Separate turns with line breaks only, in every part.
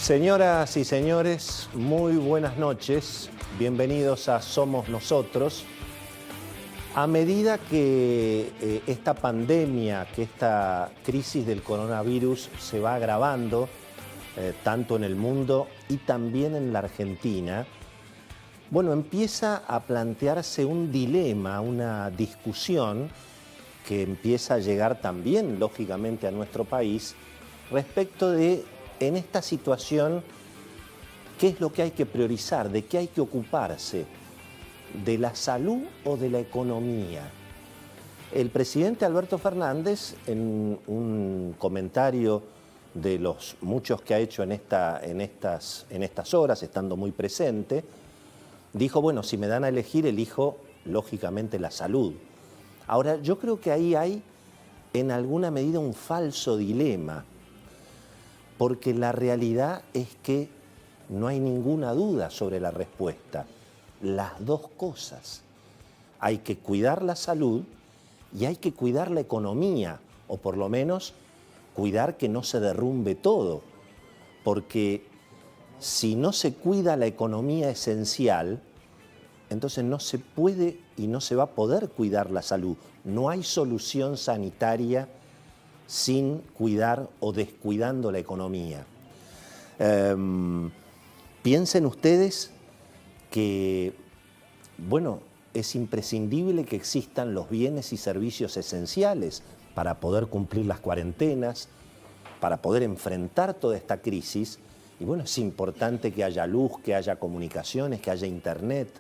Señoras y señores, muy buenas noches. Bienvenidos a Somos Nosotros. A medida que esta pandemia, que esta crisis del coronavirus se va agravando, tanto en el mundo y también en la Argentina, bueno, empieza a plantearse un dilema, una discusión que empieza a llegar también, lógicamente, a nuestro país respecto de, en esta situación, ¿qué es lo que hay que priorizar? ¿De qué hay que ocuparse? ¿De la salud o de la economía? El presidente Alberto Fernández, en un comentario de los muchos que ha hecho en estas horas, estando muy presente, dijo, bueno, si me dan a elegir, elijo, lógicamente, la salud. Ahora, yo creo que ahí hay, en alguna medida, un falso dilema, porque la realidad es que no hay ninguna duda sobre la respuesta. Las dos cosas. Hay que cuidar la salud y hay que cuidar la economía, o por lo menos cuidar que no se derrumbe todo, porque si no se cuida la economía esencial, entonces no se puede y no se va a poder cuidar la salud. No hay solución sanitaria sin cuidar o descuidando la economía. Piensen ustedes que, bueno, es imprescindible que existan los bienes y servicios esenciales para poder cumplir las cuarentenas, para poder enfrentar toda esta crisis. Y bueno, es importante que haya luz, que haya comunicaciones, que haya internet.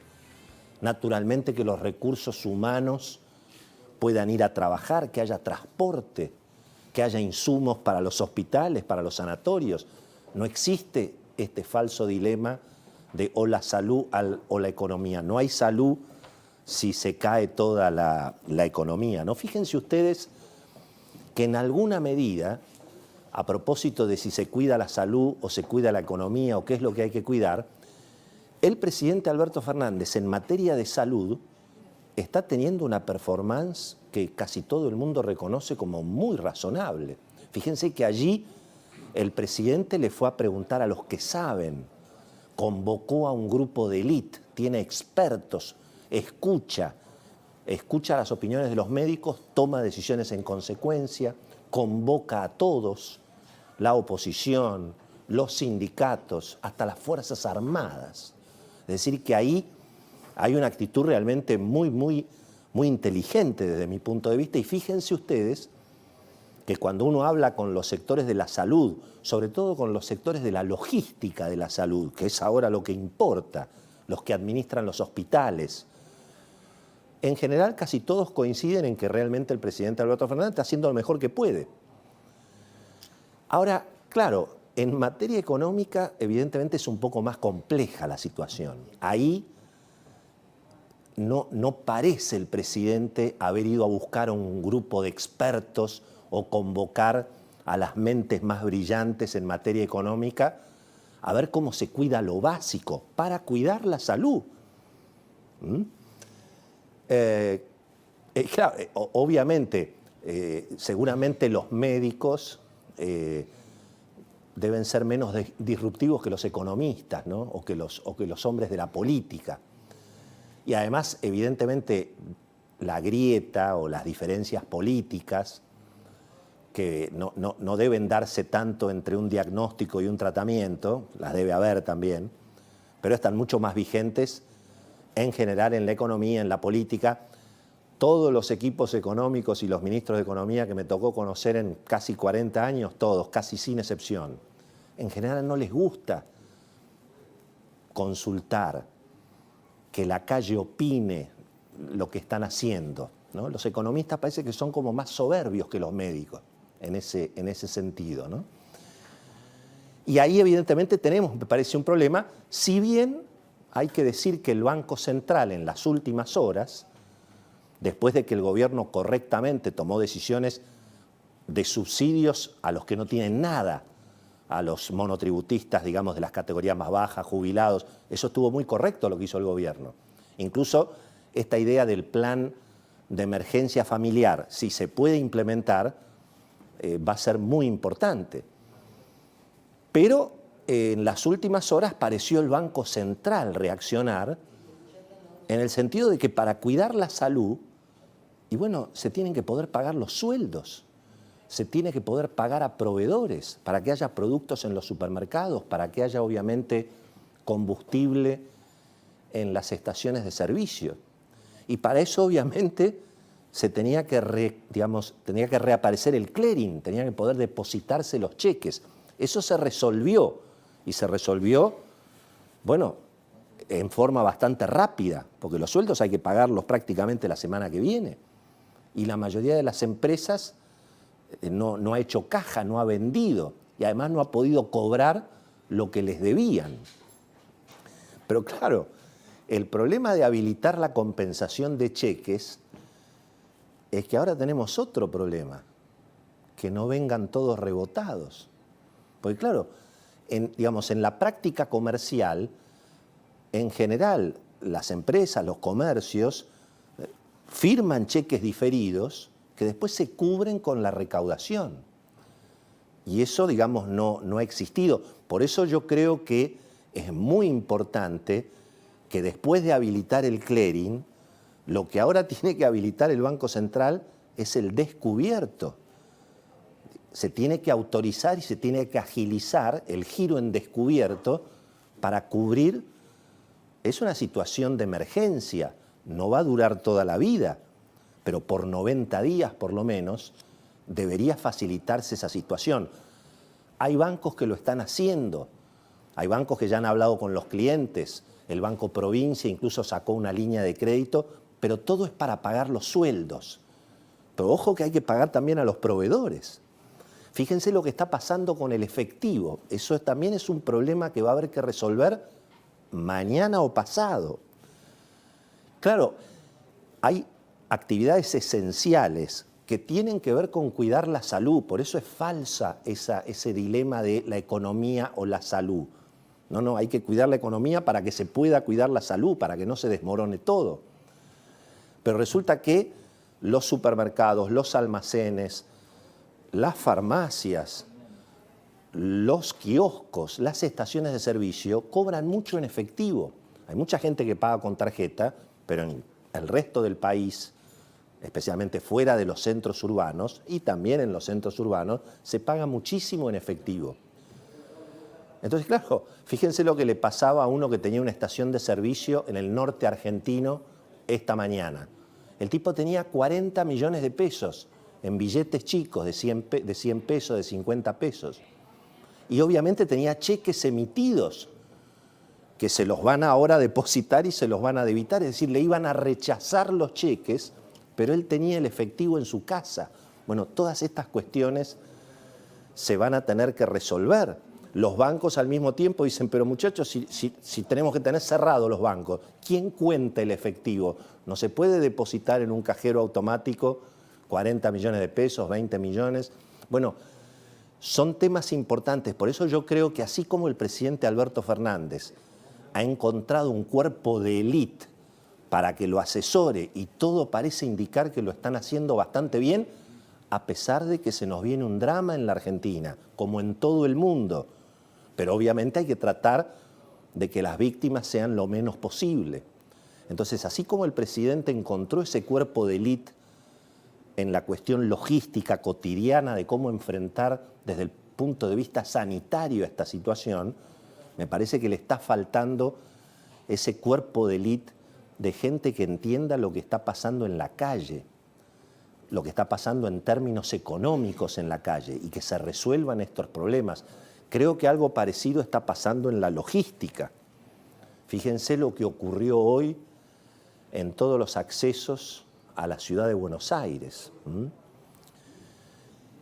Naturalmente que los recursos humanos puedan ir a trabajar, que haya transporte, que haya insumos para los hospitales, para los sanatorios. No existe este falso dilema de o la salud o la economía. No hay salud si se cae toda la economía, ¿no? Fíjense ustedes que en alguna medida, a propósito de si se cuida la salud o se cuida la economía o qué es lo que hay que cuidar, el presidente Alberto Fernández en materia de salud está teniendo una performance que casi todo el mundo reconoce como muy razonable. Fíjense que allí el presidente le fue a preguntar a los que saben, convocó a un grupo de élite, tiene expertos, escucha las opiniones de los médicos, toma decisiones en consecuencia, convoca a todos, la oposición, los sindicatos, hasta las Fuerzas Armadas. Es decir, que ahí hay una actitud realmente muy inteligente desde mi punto de vista. Y fíjense ustedes que cuando uno habla con los sectores de la salud, sobre todo con los sectores de la logística de la salud, que es ahora lo que importa, los que administran los hospitales, en general casi todos coinciden en que realmente el presidente Alberto Fernández está haciendo lo mejor que puede. Ahora, claro, en materia económica, evidentemente es un poco más compleja la situación. Ahí no parece el presidente haber ido a buscar a un grupo de expertos o convocar a las mentes más brillantes en materia económica a ver cómo se cuida lo básico para cuidar la salud. Claro, obviamente, seguramente los médicos deben ser menos disruptivos que los economistas, ¿no? o que los hombres de la política. Y además, evidentemente, la grieta o las diferencias políticas que no deben darse tanto entre un diagnóstico y un tratamiento, las debe haber también, pero están mucho más vigentes en general en la economía, en la política. Todos los equipos económicos y los ministros de Economía que me tocó conocer en casi 40 años, todos, casi sin excepción, en general no les gusta consultar, que la calle opine lo que están haciendo, ¿no? Los economistas parece que son como más soberbios que los médicos en ese sentido, ¿no? Y ahí evidentemente tenemos, me parece, un problema, si bien hay que decir que el Banco Central en las últimas horas, después de que el gobierno correctamente tomó decisiones de subsidios a los que no tienen nada, a los monotributistas, digamos, de las categorías más bajas, jubilados, eso estuvo muy correcto lo que hizo el gobierno. Incluso esta idea del plan de emergencia familiar, si se puede implementar, va a ser muy importante. Pero en las últimas horas pareció el Banco Central reaccionar en el sentido de que para cuidar la salud, y bueno, se tienen que poder pagar los sueldos, se tiene que poder pagar a proveedores para que haya productos en los supermercados, para que haya obviamente combustible en las estaciones de servicio. Y para eso obviamente se tenía que reaparecer el clearing, tenía que poder depositarse los cheques. Eso se resolvió, y se resolvió, bueno, en forma bastante rápida, porque los sueldos hay que pagarlos prácticamente la semana que viene. Y la mayoría de las empresas no ha hecho caja, no ha vendido, y además no ha podido cobrar lo que les debían. Pero claro, el problema de habilitar la compensación de cheques es que ahora tenemos otro problema, que no vengan todos rebotados. Porque claro, en la práctica comercial, en general, las empresas, los comercios, firman cheques diferidos que después se cubren con la recaudación. Y eso, digamos, no ha existido. Por eso yo creo que es muy importante que después de habilitar el clearing, lo que ahora tiene que habilitar el Banco Central es el descubierto. Se tiene que autorizar y se tiene que agilizar el giro en descubierto para cubrir. Es una situación de emergencia, no va a durar toda la vida, pero por 90 días por lo menos debería facilitarse esa situación. Hay bancos que lo están haciendo, hay bancos que ya han hablado con los clientes, el Banco Provincia incluso sacó una línea de crédito, pero todo es para pagar los sueldos. Pero ojo que hay que pagar también a los proveedores. Fíjense lo que está pasando con el efectivo. Eso también es un problema que va a haber que resolver mañana o pasado. Claro, hay actividades esenciales que tienen que ver con cuidar la salud. Por eso es falsa ese dilema de la economía o la salud. No, hay que cuidar la economía para que se pueda cuidar la salud, para que no se desmorone todo. Pero resulta que los supermercados, los almacenes, las farmacias, los kioscos, las estaciones de servicio cobran mucho en efectivo. Hay mucha gente que paga con tarjeta, pero en el resto del país, especialmente fuera de los centros urbanos y también en los centros urbanos, se paga muchísimo en efectivo. Entonces, claro, fíjense lo que le pasaba a uno que tenía una estación de servicio en el norte argentino esta mañana. El tipo tenía 40 millones de pesos en billetes chicos de 100 pesos, de 50 pesos. Y obviamente tenía cheques emitidos que se los van ahora a depositar y se los van a debitar. Es decir, le iban a rechazar los cheques, pero él tenía el efectivo en su casa. Bueno, todas estas cuestiones se van a tener que resolver. Los bancos al mismo tiempo dicen, pero muchachos, si tenemos que tener cerrados los bancos, ¿quién cuenta el efectivo? No se puede depositar en un cajero automático 40 millones de pesos, 20 millones. Bueno, son temas importantes. Por eso yo creo que así como el presidente Alberto Fernández ha encontrado un cuerpo de élite para que lo asesore y todo parece indicar que lo están haciendo bastante bien, a pesar de que se nos viene un drama en la Argentina, como en todo el mundo. Pero obviamente hay que tratar de que las víctimas sean lo menos posible. Entonces, así como el presidente encontró ese cuerpo de élite en la cuestión logística cotidiana de cómo enfrentar desde el punto de vista sanitario esta situación, me parece que le está faltando ese cuerpo de élite de gente que entienda lo que está pasando en la calle, lo que está pasando en términos económicos en la calle y que se resuelvan estos problemas. Creo que algo parecido está pasando en la logística. Fíjense lo que ocurrió hoy en todos los accesos a la ciudad de Buenos Aires.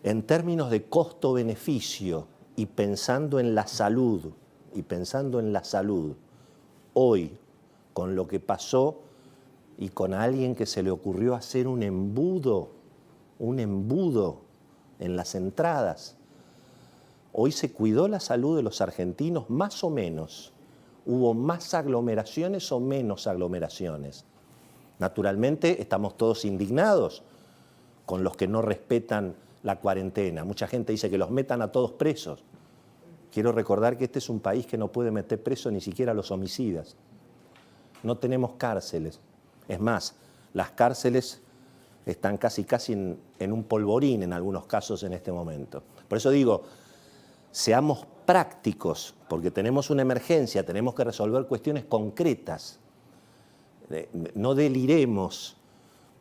En términos de costo-beneficio y pensando en la salud, hoy, con lo que pasó y con alguien que se le ocurrió hacer un embudo en las entradas, hoy se cuidó la salud de los argentinos más o menos. ¿Hubo más aglomeraciones o menos aglomeraciones? Naturalmente estamos todos indignados con los que no respetan la cuarentena. Mucha gente dice que los metan a todos presos. Quiero recordar que este es un país que no puede meter preso ni siquiera a los homicidas. No tenemos cárceles. Es más, las cárceles están casi en un polvorín en algunos casos en este momento. Por eso digo, seamos prácticos, porque tenemos una emergencia, tenemos que resolver cuestiones concretas. No deliremos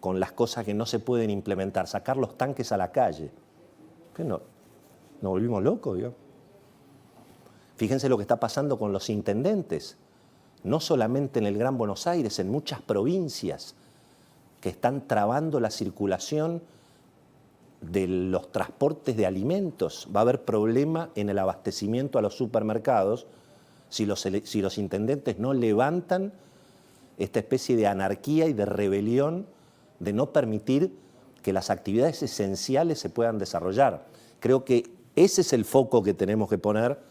con las cosas que no se pueden implementar, sacar los tanques a la calle. ¿Qué no? ¿Nos volvimos locos, digamos? Fíjense lo que está pasando con los intendentes, no solamente en el Gran Buenos Aires, en muchas provincias que están trabando la circulación de los transportes de alimentos. Va a haber problema en el abastecimiento a los supermercados si los intendentes no levantan esta especie de anarquía y de rebelión de no permitir que las actividades esenciales se puedan desarrollar. Creo que ese es el foco que tenemos que poner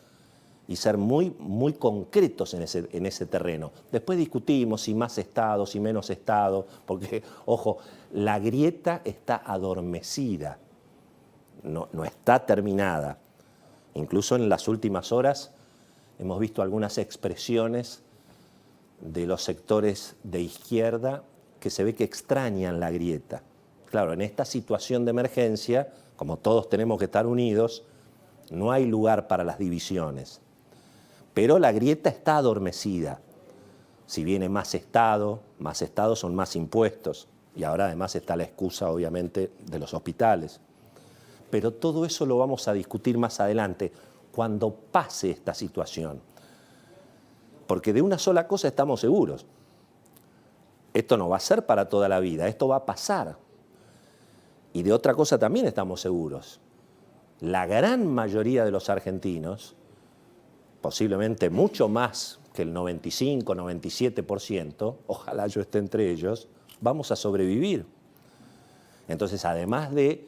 y ser muy, muy concretos en ese terreno. Después discutimos si más Estado, si menos Estado, porque, ojo, la grieta está adormecida, no está terminada. Incluso en las últimas horas hemos visto algunas expresiones de los sectores de izquierda que se ve que extrañan la grieta. Claro, en esta situación de emergencia, como todos tenemos que estar unidos, no hay lugar para las divisiones. Pero la grieta está adormecida. Si viene más Estado son más impuestos. Y ahora además está la excusa, obviamente, de los hospitales. Pero todo eso lo vamos a discutir más adelante, cuando pase esta situación. Porque de una sola cosa estamos seguros. Esto no va a ser para toda la vida, esto va a pasar. Y de otra cosa también estamos seguros. La gran mayoría de los argentinos, posiblemente mucho más que el 95, 97%, ojalá yo esté entre ellos, vamos a sobrevivir. Entonces, además de,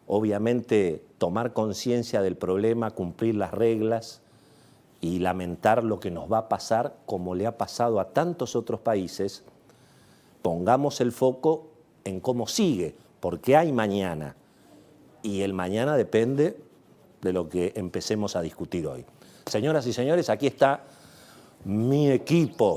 obviamente, tomar conciencia del problema, cumplir las reglas y lamentar lo que nos va a pasar, como le ha pasado a tantos otros países, pongamos el foco en cómo sigue, porque hay mañana. Y el mañana depende de lo que empecemos a discutir hoy. Señoras y señores, aquí está mi equipo.